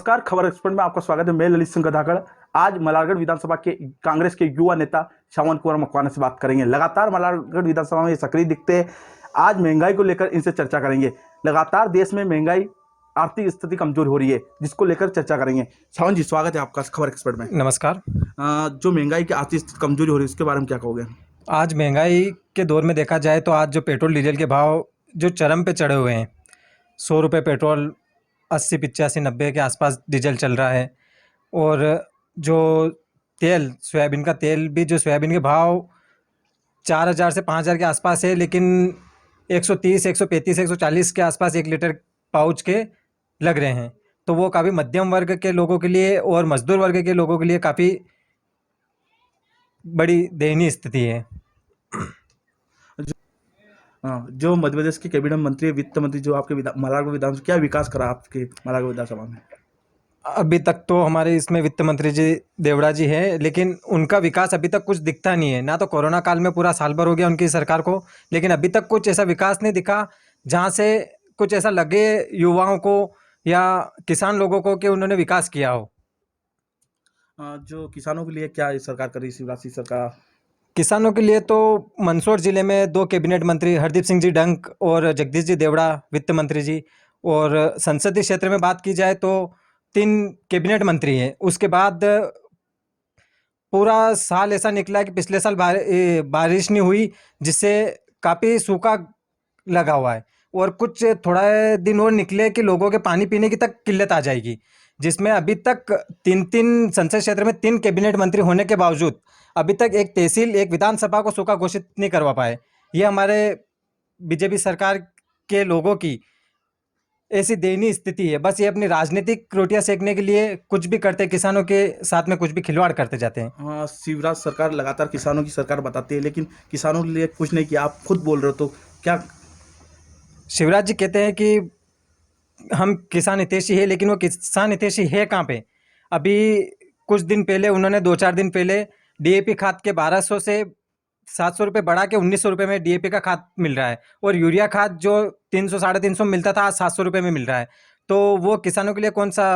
नमस्कार, खबर एक्सपर्ट में आपका स्वागत है। मैं ललित सिंह गदागड़। आज मलारगढ़ विधानसभा के कांग्रेस के युवा नेता श्रवण कुमार मकवाना से बात करेंगे। लगातार मलारगढ़ विधानसभा में सक्रिय दिखते हैं। आज महंगाई को लेकर इनसे चर्चा करेंगे। लगातार देश में महंगाई, आर्थिक स्थिति कमजोर हो रही है, जिसको लेकर चर्चा करेंगे। श्रवण जी, स्वागत है आपका खबर एक्सपर्ट में। नमस्कार। जो महंगाई की आर्थिक स्थिति कमजोरी हो रही है, उसके बारे में क्या कहोगे? आज महंगाई के दौर में देखा जाए तो आज जो पेट्रोल डीजल के भाव जो चरम पे चढ़े हुए हैं, 100 रुपये पेट्रोल, 80 85 90 के आसपास डीजल चल रहा है। और जो तेल, सोयाबीन का तेल भी, जो सोयाबीन के भाव 4000 से 5000 के आसपास है, लेकिन 130 135 140 के आसपास 1 लीटर पाउच के लग रहे हैं। तो वो काफ़ी मध्यम वर्ग के लोगों के लिए और मजदूर वर्ग के लोगों के लिए काफ़ी बड़ी दयनीय स्थिति है। जो मध्य प्रदेश के कैबिनेट मंत्री, वित्त मंत्री, जो आपके मलारगढ़ विधानसभा, क्या विकास करा आपके मलारगढ़ विधानसभा में? अभी तक तो हमारे इसमें वित्त मंत्री जी देवड़ा जी हैं, लेकिन उनका विकास अभी तक कुछ दिखता नहीं है। ना तो कोरोना काल में पूरा साल भर हो गया उनकी सरकार को, लेकिन अभी तक कुछ ऐसा विकास नहीं दिखा जहाँ से कुछ ऐसा लगे युवाओं को या किसान लोगों को कि उन्होंने विकास किया हो। जो किसानों के लिए क्या सरकार कर रही है, शिवराज सिंह सरकार? किसानों के लिए तो मंदसौर जिले में 2 कैबिनेट मंत्री, हरदीप सिंह जी डंक और जगदीश जी देवड़ा वित्त मंत्री जी, और संसदीय क्षेत्र में बात की जाए तो 3 कैबिनेट मंत्री हैं। उसके बाद पूरा साल ऐसा निकला है कि पिछले साल बारिश नहीं हुई, जिससे काफ़ी सूखा लगा हुआ है। और कुछ थोड़ा दिन और निकले कि लोगों के पानी पीने की तक किल्लत आ जाएगी, जिसमें अभी तक 3 संसद क्षेत्र में 3 कैबिनेट मंत्री होने के बावजूद अभी तक एक तहसील, एक विधानसभा को सूखा घोषित नहीं करवा पाए। ये हमारे बीजेपी सरकार के लोगों की ऐसी दयनीय स्थिति है। बस ये अपनी राजनीतिक रोटियां सेकने के लिए कुछ भी करते, किसानों के साथ में कुछ भी खिलवाड़ करते जाते हैं। हाँ, शिवराज सरकार लगातार किसानों की सरकार बताती है, लेकिन किसानों के लिए कुछ नहीं किया। आप खुद बोल रहे हो, तो क्या? शिवराज जी कहते हैं कि हम किसान हितैषी है, लेकिन वो किसान हितैषी है कहाँ पे? अभी कुछ दिन पहले उन्होंने 2-4 दिन पहले डीएपी खाद के 1200 से 700 रुपये बढ़ा के 1900 रुपये में डीएपी का खाद मिल रहा है, और यूरिया खाद जो 300 350 मिलता था, आज 700 रुपये में मिल रहा है। तो वो किसानों के लिए कौन सा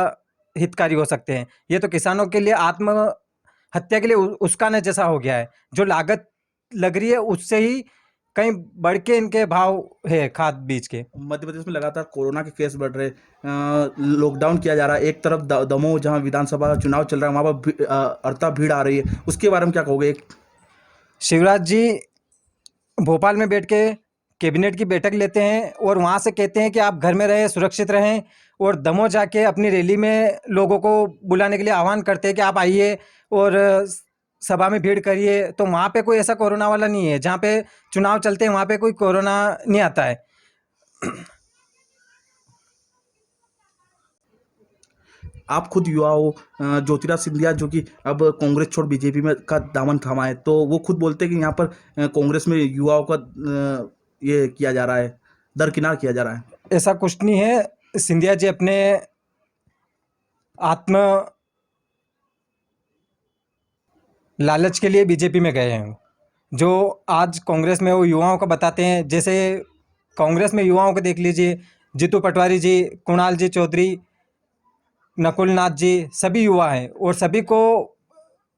हितकारी हो सकते हैं? ये तो किसानों के लिए आत्महत्या के लिए उस्काने जैसा हो गया है। जो लागत लग रही है उससे ही कहीं बढ़ के इनके भाव है खाद बीज के। मध्य प्रदेश में लगातार कोरोना के केस बढ़ रहे, लॉकडाउन किया जा रहा है। एक तरफ दमोह, जहाँ विधानसभा का चुनाव चल रहा है, वहाँ पर अड़ता भीड़ आ रही है। उसके बारे में क्या कहोगे? शिवराज जी भोपाल में बैठ के कैबिनेट की बैठक लेते हैं और वहाँ से कहते हैं कि आप घर में रहें, सुरक्षित रहें, और दमोह जाके अपनी रैली में लोगों को बुलाने के लिए आह्वान करते हैं कि आप आइए और सभा में भीड़ करिए। तो वहाँ पे कोई ऐसा कोरोना वाला नहीं है। जहाँ पे चुनाव चलते हैं वहाँ पे कोई कोरोना नहीं आता है। आप खुद युवा हो। ज्योतिराज सिंधिया, जो कि अब कांग्रेस छोड़ बीजेपी में का दामन थामा है, तो वो खुद बोलते हैं कि यहाँ पर कांग्रेस में युवाओं का ये किया जा रहा है, दरकिनार किया जा रहा है। ऐसा कुछ नहीं है। सिंधिया जी अपने आत्म लालच के लिए बीजेपी में गए हैं। जो आज कांग्रेस में वो युवाओं को बताते हैं, जैसे कांग्रेस में युवाओं को देख लीजिए, जीतू पटवारी जी, कुणाल जी चौधरी, नकुल नाथ जी, सभी युवा हैं और सभी को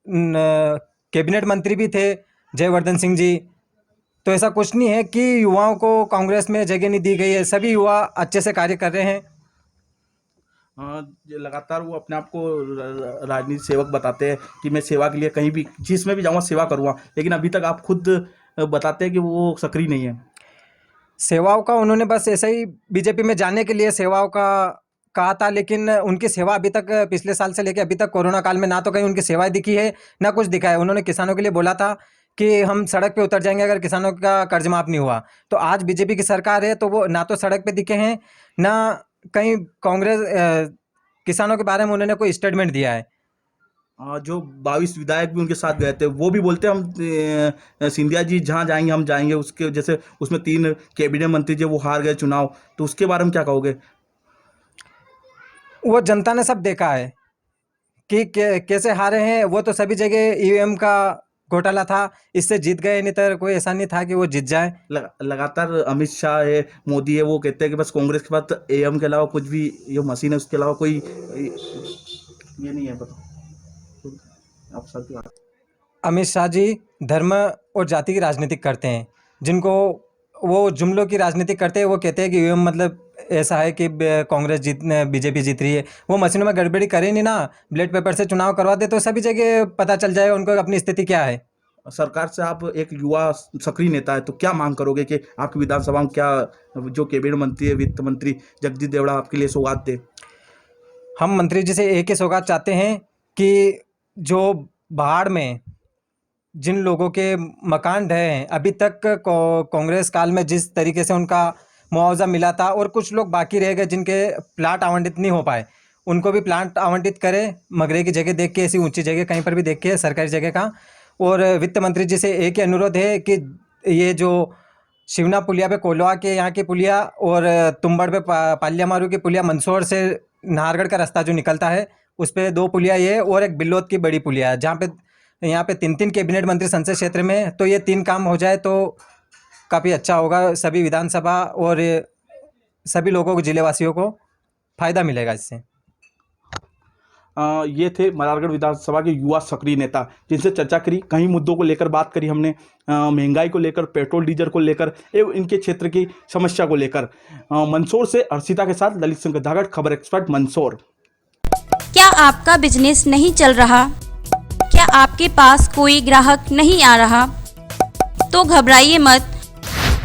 कैबिनेट मंत्री भी थे, जयवर्धन सिंह जी। तो ऐसा कुछ नहीं है कि युवाओं को कांग्रेस में जगह नहीं दी गई है। सभी युवा अच्छे से कार्य कर रहे हैं। लगातार वो अपने आप को राजनीति सेवक बताते हैं कि मैं सेवा के लिए कहीं भी, जिसमें भी जाऊँगा सेवा करूँगा, लेकिन अभी तक आप खुद बताते हैं कि वो सक्रिय नहीं है। सेवाओं का उन्होंने बस ऐसे ही बीजेपी में जाने के लिए सेवाओं का कहा था, लेकिन उनकी सेवा अभी तक, पिछले साल से लेकर अभी तक कोरोना काल में ना तो कहीं उनकी सेवाएं दिखी है, ना कुछ दिखा है। उन्होंने किसानों के लिए बोला था कि हम सड़क पे उतर जाएंगे अगर किसानों का कर्ज माफ नहीं हुआ। तो आज बीजेपी की सरकार है, तो वो ना तो सड़क पे दिखे हैं, ना कहीं कांग्रेस किसानों के बारे में उन्होंने कोई स्टेटमेंट दिया है। जो 22 विधायक भी उनके साथ गए थे, वो भी बोलते हैं हम सिंधिया जी जहाँ जाएंगे हम जाएंगे। उसके जैसे उसमें 3 कैबिनेट मंत्री जो वो हार गए चुनाव, तो उसके बारे में क्या कहोगे? वो जनता ने सब देखा है कि कैसे हारे हैं। वो तो सभी जगह ईवीएम का घोटाला था, इससे जीत गए, नहीं तो कोई ऐसा नहीं था कि वो जीत जाए। लगातार अमित शाह है, मोदी है, वो कहते हैं कि बस कांग्रेस के पास एएम के अलावा कुछ भी, ये मशीन है, उसके अलावा कोई ये नहीं है। बताओ आप सर की बात। अमित शाह जी धर्म और जाति की राजनीति करते हैं, जिनको वो जुमलों की राजनीति करते हैं। वो कहते हैं कि ईवीएम मतलब ऐसा है कि कांग्रेस बीजेपी जीत रही है। वो मशीनों में गड़बड़ी करे नहीं ना, बैलेट पेपर से चुनाव करवा दे तो सभी जगह पता चल जाएगा उनको अपनी स्थिति क्या है। सरकार से आप एक युवा सक्रिय नेता है, तो क्या मांग करोगे कि आपकी विधानसभा में क्या जो कैबिनेट मंत्री है, वित्त मंत्री जगदीश देवड़ा आपके लिए सौगात दे? हम मंत्री जी से एक ही सौगात चाहते हैं कि जो बाढ़ में जिन लोगों के मकान ढहे हैं, अभी तक कांग्रेस काल में जिस तरीके से उनका मुआवजा मिला था, और कुछ लोग बाकी रह गए जिनके प्लाट आवंटित नहीं हो पाए, उनको भी प्लाट आवंटित करें। मगरे की जगह देख के, ऐसी ऊंची जगह कहीं पर भी देख के, सरकारी जगह का। और वित्त मंत्री जी से एक ही अनुरोध है कि ये जो शिवना पुलिया पे, कोलवा के यहाँ की पुलिया, और तुम्बड़ पे पालियामारू की पुलिया, मंदसौर से नाहरगढ़ का रास्ता जो निकलता है, उस पर 2 पुलिया ये, और एक बिल्लोद की बड़ी पुलिया है, जहाँ पे यहाँ पे 3-3 कैबिनेट मंत्री संसद क्षेत्र में। तो ये 3 काम हो जाए तो काफ़ी अच्छा होगा, सभी विधानसभा और सभी लोगों को, जिलेवासियों को फ़ायदा मिलेगा इससे। ये थे मलारगढ़ विधानसभा के युवा सक्रिय नेता, जिनसे चर्चा करी, कई मुद्दों को लेकर बात करी हमने, महंगाई को लेकर, पेट्रोल डीजल को लेकर एवं इनके क्षेत्र की समस्या को लेकर। मंदसौर से अर्शिता के साथ ललित सिंह गदागड़, खबर एक्सपर्ट, मंदसौर। क्या आपका बिजनेस नहीं चल रहा? क्या आपके पास कोई ग्राहक नहीं आ रहा? तो घबराइए मत।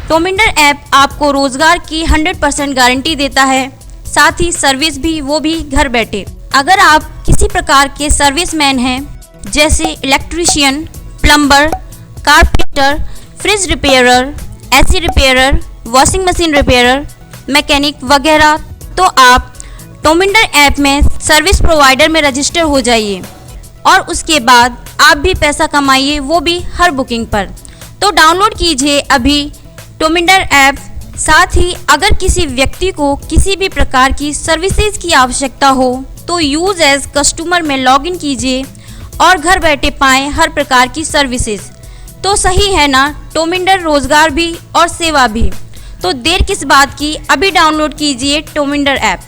टोमिंडर ऐप आपको रोजगार की 100% गारंटी देता है, साथ ही सर्विस भी, वो भी घर बैठे। अगर आप किसी प्रकार के सर्विसमैन हैं, जैसे electrician, plumber, carpenter, fridge repairer, AC repairer, washing machine repairer, mechanic वगैरह, तो आप टोमिंडर ऐप में सर्विस प्रोवाइडर में रजिस्टर हो जाइए और उसके बाद आप भी पैसा कमाइए, वो भी हर बुकिंग पर। तो डाउनलोड कीजिए अभी टोमिंडर ऐप। साथ ही अगर किसी व्यक्ति को किसी भी प्रकार की सर्विसेज की आवश्यकता हो तो यूज एज कस्टमर में लॉगिन कीजिए और घर बैठे पाएं हर प्रकार की सर्विसेज। तो सही है ना, टोमिंडर रोजगार भी और सेवा भी। तो देर किस बात की, अभी डाउनलोड कीजिए टोमिंडर ऐप।